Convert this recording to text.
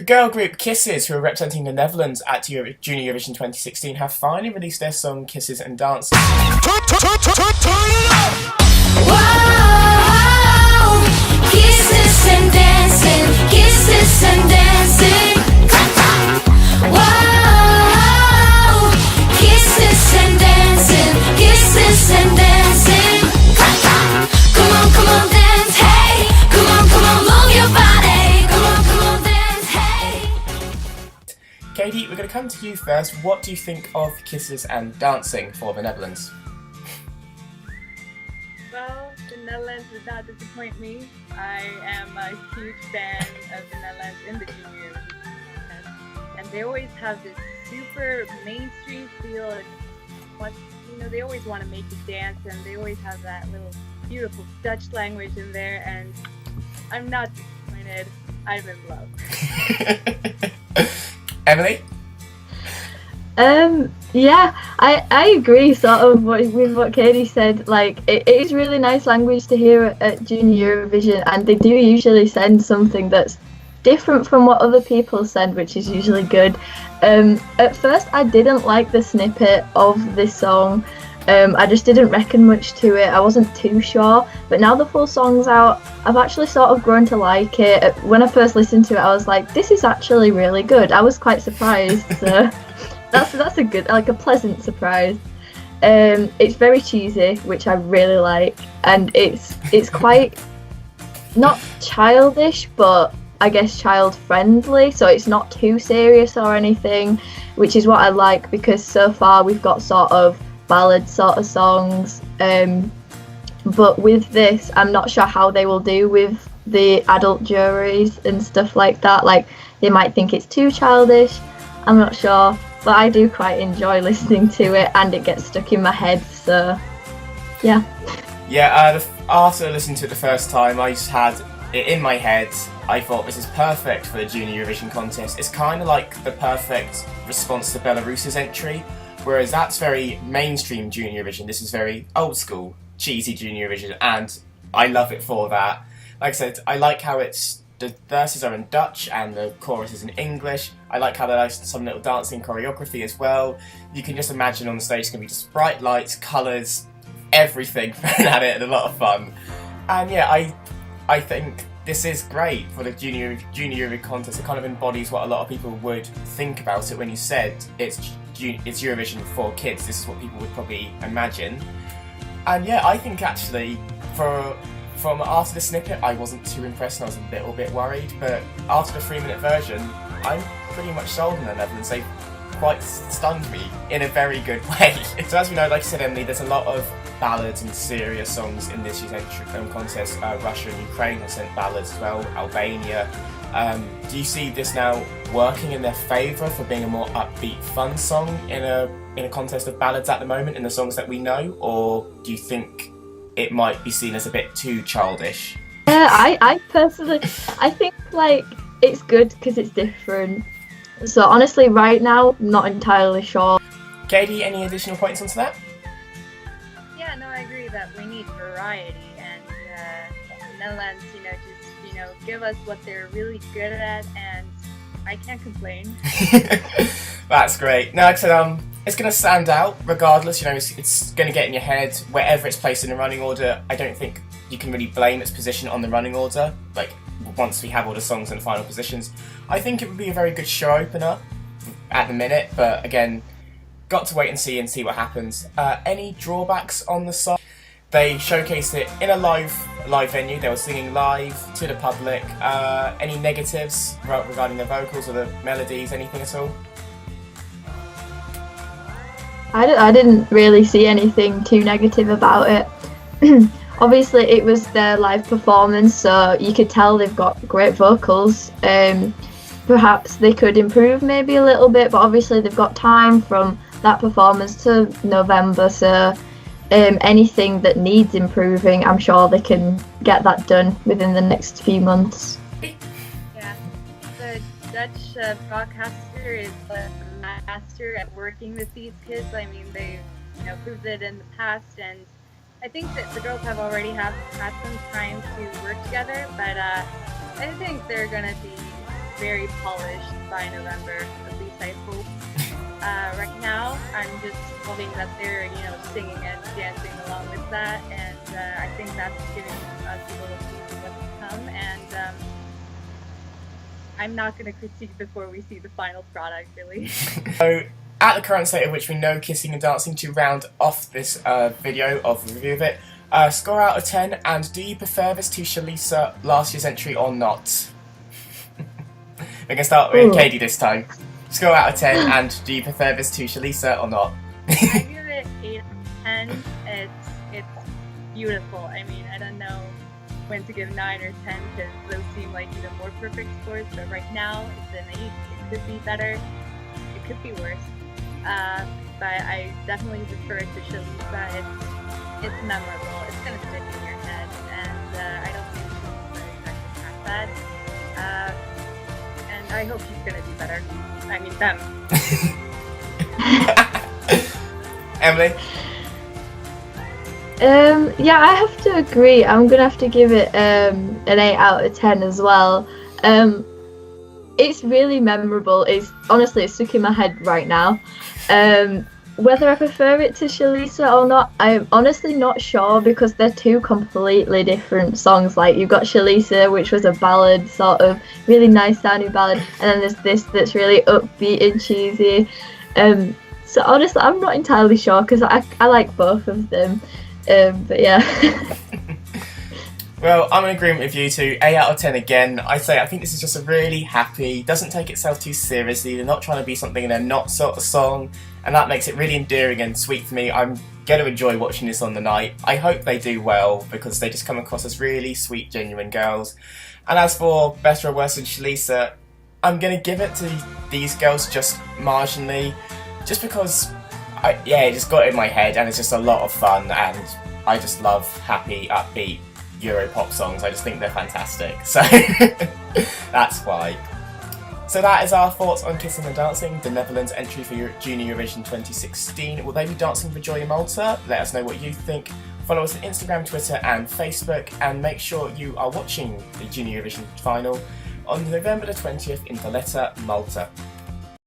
girl group Kissin, who are representing the Netherlands at Junior Eurovision 2016, have finally released their song Kisses and Dancing. Wow, kisses and dancing, kisses and dancing. Wow, kisses and dancing, kisses and dancing. Come on, dance, hey. Come on, move your body. Come on, dance, hey. Katie, we're going to come to you first. What do you think of Kisses and Dancing for the Netherlands? Well, the Netherlands did not disappoint me. I am a huge fan of the Netherlands in the Junior Eurovision contest, and they always have this super mainstream feel. They always want to make you dance, and they always have that little beautiful Dutch language in there. And I'm not disappointed. I'm in love. Emily? Yeah, I agree sort of with what Katie said. Like, it is really nice language to hear at Junior Eurovision, and they do usually send something that's different from what other people send, which is usually good. At first I didn't like the snippet of this song. I just didn't reckon much to it. I wasn't too sure, but now the full song's out, I've actually sort of grown to like it. When I first listened to it, I was like, this is actually really good. I was quite surprised. So that's a good, like, a pleasant surprise. It's very cheesy, which I really like, and it's quite not childish, but I guess child friendly, so it's not too serious or anything, which is what I like, because so far we've got sort of ballad sort of songs, but with this I'm not sure how they will do with the adult juries and stuff like that. Like, they might think it's too childish, I'm not sure, but I do quite enjoy listening to it, and it gets stuck in my head, so yeah. After listening to it the first time, I just had it in my head. I thought this is perfect for the Junior Eurovision contest. It's kind of like the perfect response to Belarus's entry, whereas that's very mainstream Junior Eurovision. This is very old school, cheesy Junior Eurovision, and I love it for that. Like I said, I like how the verses are in Dutch and the chorus is in English. I like how there's some little dancing choreography as well. You can just imagine on the stage it's going to be just bright lights, colours, everything thrown at it, and a lot of fun. And yeah, I think this is great for the Junior Eurovision contest. It kind of embodies what a lot of people would think about it when you said it's Eurovision for kids. This is what people would probably imagine. And yeah, I think actually from after the snippet, I wasn't too impressed and I was a little bit worried, but after the 3-minute version, I'm pretty much sold on the Netherlands. They quite stunned me in a very good way. So as we know, like I said, Emily, there's a lot of ballads and serious songs in this year's contest. Russia and Ukraine have sent ballads as well, Albania. Do you see this now working in their favour for being a more upbeat, fun song in a contest of ballads at the moment, in the songs that we know, or do you think it might be seen as a bit too childish? I personally, I think, like, it's good because it's different. So honestly, right now, I'm not entirely sure. Katie, any additional points onto that? Yeah, no, I agree that we need variety, and the Netherlands, just give us what they're really good at, and I can't complain. That's great. No, like I said, it's going to stand out regardless. It's going to get in your head wherever it's placed in the running order. I don't think you can really blame its position on the running order. Like, once we have all the songs in the final positions, I think it would be a very good show opener at the minute. But again, got to wait and see what happens. Any drawbacks on the song? They showcased it in a live venue. They were singing live to the public. Any negatives regarding the vocals or the melodies? Anything at all? I didn't really see anything too negative about it. Obviously, it was their live performance, so you could tell they've got great vocals. Perhaps they could improve maybe a little bit, but obviously they've got time from that performance to November, so anything that needs improving, I'm sure they can get that done within the next few months. Yeah, the Dutch broadcaster is a master at working with these kids. I mean, they've proved it in the past, and I think that the girls have already had some time to work together, but I think they're gonna be very polished by November. At least I hope. Right now, I'm just hoping that they're, singing and dancing along with that, and I think that's giving us a little piece of what's to come. And I'm not going to critique before we see the final product, really. So, at the current state of which we know Kissing and Dancing, to round off this video of review of it, score out of 10, and do you prefer this to Shalisa last year's entry or not? We're going to start with Katie this time. Score out of 10, and do you prefer this to Shalisa or not? I give it 8 out of 10. It's beautiful. I mean, I don't know when to give 9 or 10 because those seem like even more perfect scores, but right now it's an 8. It could be better. It could be worse. But I definitely prefer it to Shalisa. It's memorable. It's going to stick in your head, and I don't think she's that bad. And I hope she's going to do better. I mean, them. Emily? Yeah, I have to agree. I'm gonna have to give it an 8 out of 10 as well. It's really memorable. It's stuck in my head right now. Whether I prefer it to Shalisa or not, I'm honestly not sure because they're two completely different songs. Like, you've got Shalisa, which was a ballad, sort of really nice sounding ballad, and then there's this that's really upbeat and cheesy. So honestly, I'm not entirely sure because I like both of them. But yeah. Well, I'm in agreement with you two. 8 out of 10 again. I think this is just a really happy, doesn't take itself too seriously. They're not trying to be something and they're not sort of song, and that makes it really endearing and sweet for me. I'm going to enjoy watching this on the night. I hope they do well because they just come across as really sweet, genuine girls. And as for better or worse than Shalisa, I'm going to give it to these girls just marginally, just because it just got in my head and it's just a lot of fun, and I just love happy, upbeat Europop songs. I just think they're fantastic, so that's why. So that is our thoughts on Kissing and Dancing, the Netherlands entry for Junior Eurovision 2016. Will they be dancing for Joy in Malta? Let us know what you think. Follow us on Instagram, Twitter and Facebook, and make sure you are watching the Junior Eurovision final on November the 20th in Valletta, Malta.